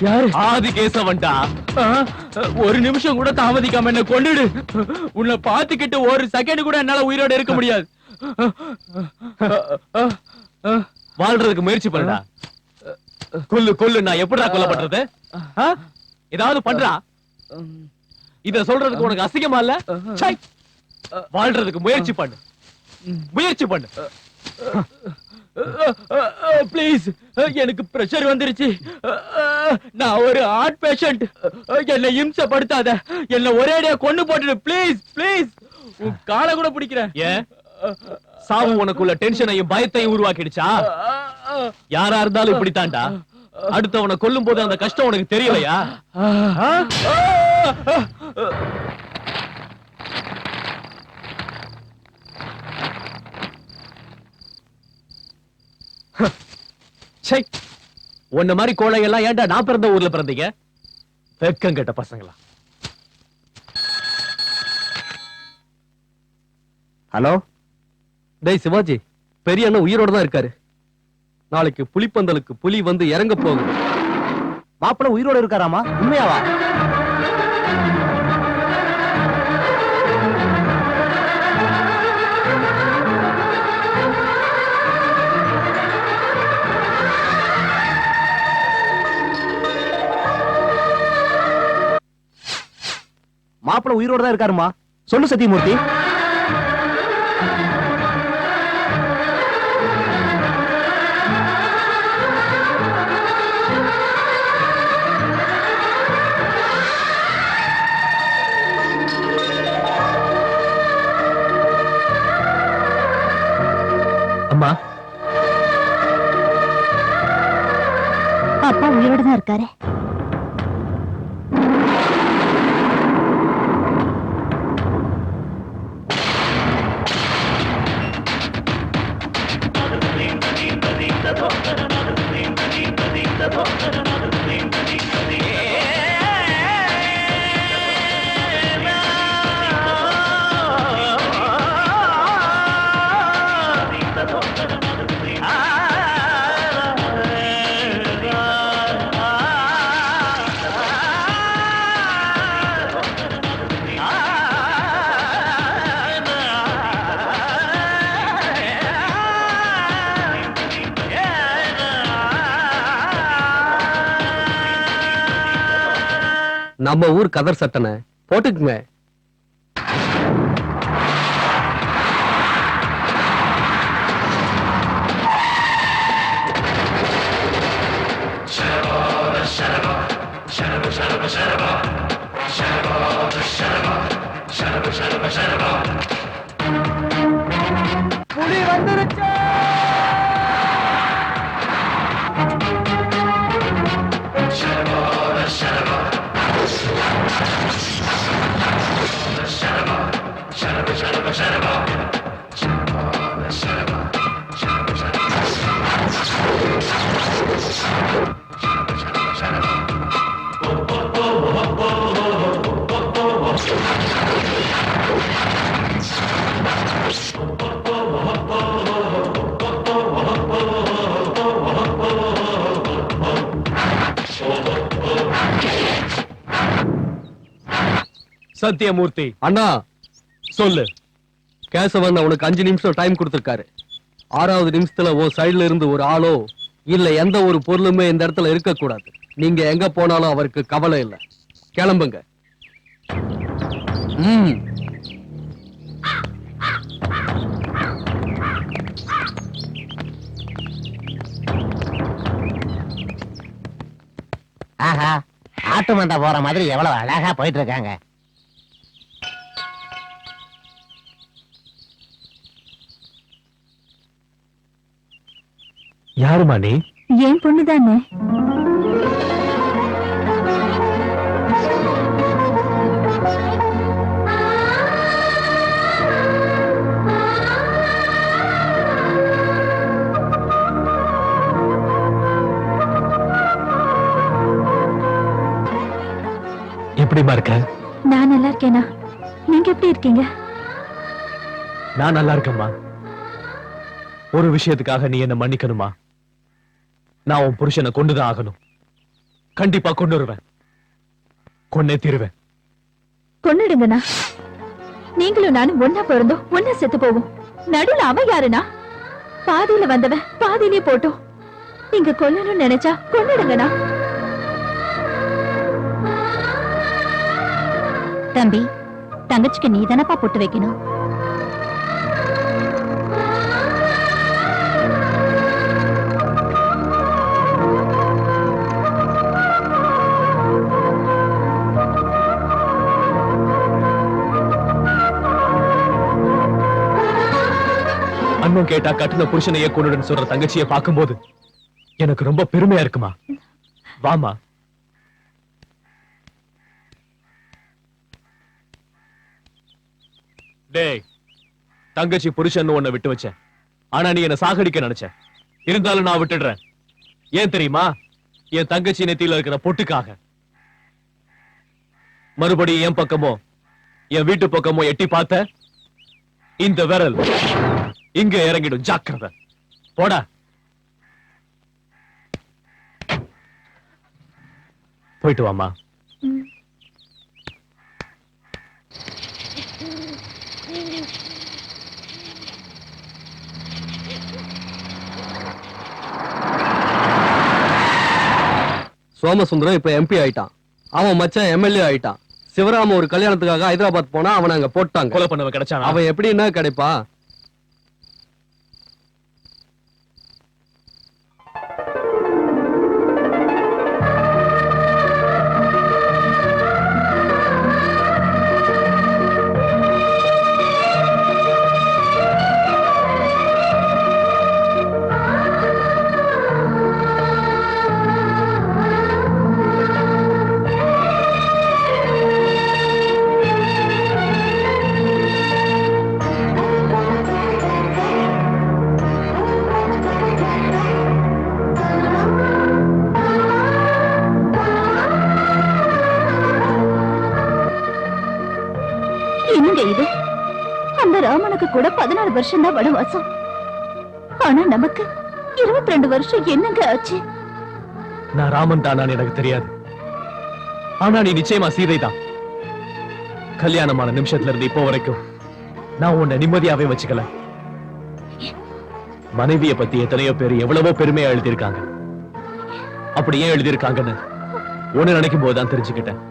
யாரு? ஆதி கேசவன்டா. ஒரு நிமிஷம் கூட தாமதிக்காம என்ன கொன்னுடு. உன்னை பாத்துக்கிட்டு ஒரு செகண்ட் கூட என்னால உயிரோட இருக்க முடியாது. வாழ்றதுக்கு முயற்சி பண்ணுடா. கொல்லு கொல்லு. நான் எப்படிடா கொல்லப்படுறது? ஏதாவது பண்றா. இத சொல்றதுக்கு உனக்கு அசிங்கமா இல்ல? வாழ்றதுக்கு முயற்சி பண்ணு, முயற்சி பண்ணு. ப்ளீஸ், எனக்கு பிரஷர் வந்துருச்சு. நான் ஒரு ஹார்ட் பேஷண்ட். என்னை இம்சப்படுத்தாத. என்ன ஒரேடியா கொன்னு போட்டுடு. Please please. உன் காலை கூட பிடிக்கிறேன். ஏன் சாவு உனக்குள்ள டென்ஷனையும் பயத்தையும் உருவாக்கிடுச்சா? யாரா இருந்தாலும் இப்படித்தான்டா. அடுத்தவனை கொல்லும் போது அந்த கஷ்டம் உனக்கு தெரியலையா? உன்ன மாதிரி கோழையெல்லாம் ஏன்டா நான் பிறந்த ஊர்ல பிறந்தீங்க? வெக்கம் கெட்ட பசங்களா. ஹலோ, டேய் சிவாஜி, பெரிய அண்ணன் உயிரோட தான் இருக்காரு. நாளைக்கு புலிப்பந்தலுக்கு புலி வந்து இறங்க போகுது. மாப்பிள்ள உயிரோட இருக்காராமா? உண்மையாவா? மாப்பிள்ள உயிரோட தான் இருக்காருமா. சொல்லு சத்தியமூர்த்தி. அம்மா, அப்பா உயிரோட தான் இருக்காரு. நம்ம ஊர் கதர் சட்டனை போட்டுக்குங்க. புலி வந்துருச்சு. சத்தியமூர்த்தி அண்ணா சொல்லு. கேசவன் உனக்கு 5 நிமிஷம் டைம் கொடுத்திருக்காரு. 6வது நிமிஷத்துல ஓ சைடுல இருந்து ஒரு ஆளோ இல்ல எந்த ஒரு பொருளுமே இந்த இடத்துல இருக்க கூடாது. நீங்க எங்க போனாலும் அவருக்கு கவலை இல்ல. கிளம்புங்க. ஆஹா, ஆட்டு மந்தை போற மாதிரி எவ்வளவு அழகா போயிட்டு இருக்காங்க. யாருமா நீ? ஏன் பொண்ணுதானே. எப்படிமா இருக்க? நான் நல்லா இருக்கேனா? நீங்க எப்படி இருக்கீங்க? நான் நல்லா இருக்கேம்மா. ஒரு விஷயத்துக்காக நீ என்ன மன்னிக்கணுமா? நான் உன் புருஷனை கொண்டுதான் ஆகணும். கண்டிப்பா கொண்டு வருவேன். கொன்னே தீருவேன். கொன்னுடுங்கண்ணா. நீங்களும் நானும் ஒன்னா பிறந்தோம், ஒன்னா செத்து போவோம். நடுல அவன் யாருனா? பாதியில வந்தவன் பாதியிலே போட்டோம். நீங்க கொல்லணும்னு நினைச்சா கொன்னுடுங்கண்ணா. தம்பி, தங்கச்சிக்கு நீ தானப்பா போட்டு வைக்கணும். அண்ணன் கேட்டா கட்டுன புருஷனையே கொண்டுன்னு சொல்ற தங்கச்சியை பார்க்கும்போது எனக்கு ரொம்ப பெருமையா இருக்குமா. வாமா. டேய், தங்கச்சி புருஷன் உன்னை விட்டு வச்சேன். ஆனா நீ என்ன சாகடிக்க நினைச்ச. இருந்தாலும் நான் விட்டுடுறேன். ஏன் தெரியுமா? என் தங்கச்சி நெத்தியில இருக்கிற பொட்டுக்காக. மறுபடியும் என் பக்கமோ என் வீட்டு பக்கமோ எட்டி பார்த்த இந்த விரல் இங்க இறங்கிடும். ஜாக்கிரதை. போடா. போயிட்டு வாமா. சோமசுந்தரம் இப்ப எம்பி ஆயிட்டான். அவன் மச்சான் எம்எல்ஏ ஆயிட்டான். சிவராம ஒரு கல்யாணத்துக்காக ஹைதராபாத் போனா அவனை அங்க போட்டாங்க. கொலை பண்ணவன் கிடைச்சான். அவன் எப்படின்னா கிடைப்பா? என்னங்க இது? அந்த ராமனுக்கு கூட 14 வருஷம் தான் வனவாசம். ஆனா நமக்கு 22 வருஷம் என்னங்க ஆச்சு? நான் ராமன் தானான்னு எனக்கு தெரியாது. ஆனா நீ நிச்சயமா சீதை தான். கல்யாணமான நிமிஷத்துல இருந்து இப்போ வரைக்கும் நான் உன்னை நிம்மதியாவே வச்சுக்கல. மனைவிய பத்தி எத்தனையோ பேர் எவ்வளவோ பெருமையா எழுதியிருக்காங்க. அப்படி ஏன் எழுதியிருக்காங்கன்னு ஒண்ணு நினைக்கும் போதுதான் தெரிஞ்சுக்கிட்டேன்.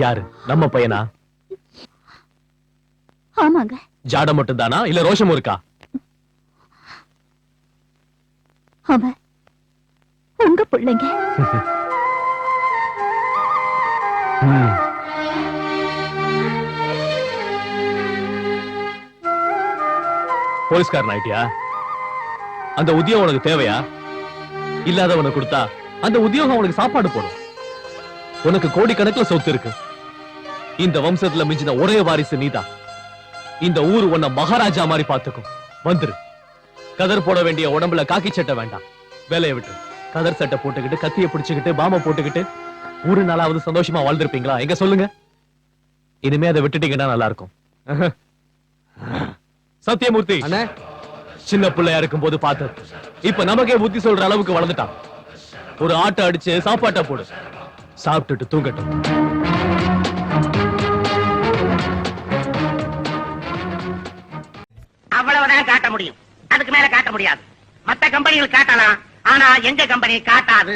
யாரு? நம்ம பையனா? ஆமாங்க. ஜாடம் மட்டும் தானா இல்ல ரோஷமும் இருக்கா? அவன் உங்க பிள்ளைங்க. போலீஸ்காரன் ஆயிட்டியா? அந்த உத்தியோகம் உனக்கு தேவையா? இல்லாதவனுக்கு கொடுத்தா அந்த உத்தியோகம் உனக்கு சாப்பாடு போடும். உனக்கு கோடிக்கணக்கில் சொத்து இருக்கு. இந்த வம்சத்துல மிஞ்சின ஒரே வாரிசு நீதான். இந்த ஊர் உன்னை மகாராஜா மாதிரி பாத்துக்கும். வந்துரு. கதர் போட வேண்டிய உடம்புல காக்கி சட்டை வேண்டாம். வேலையை விட்டு கதர் சட்டை போட்டுக்கிட்டு கத்திய பிடிச்சுக்கிட்டு பாம போட்டுக்கிட்டு ஒரு நாளாவது சந்தோஷமா வாழ்ந்திருப்பீங்களா? எங்க சொல்லுங்க. இனிமே அதை விட்டுட்டீங்கன்னா நல்லா இருக்கும். சத்தியமூர்த்தி சின்ன பிள்ளையா இருக்கும் போது பார்த்தது இப்ப நமக்கே புத்தி சொல்ற அளவுக்கு வளர்ந்துட்டான். ஒரு ஆட்டை அடிச்சு சாப்பாட்டை போடு. சாப்பிட்டுட்டு தூங்கட்டும். அவ்வளவுதான் காட்ட முடியும். மத்த கம்பெனிகள் காட்டலாம், ஆனா எங்க கம்பெனி காட்டாது.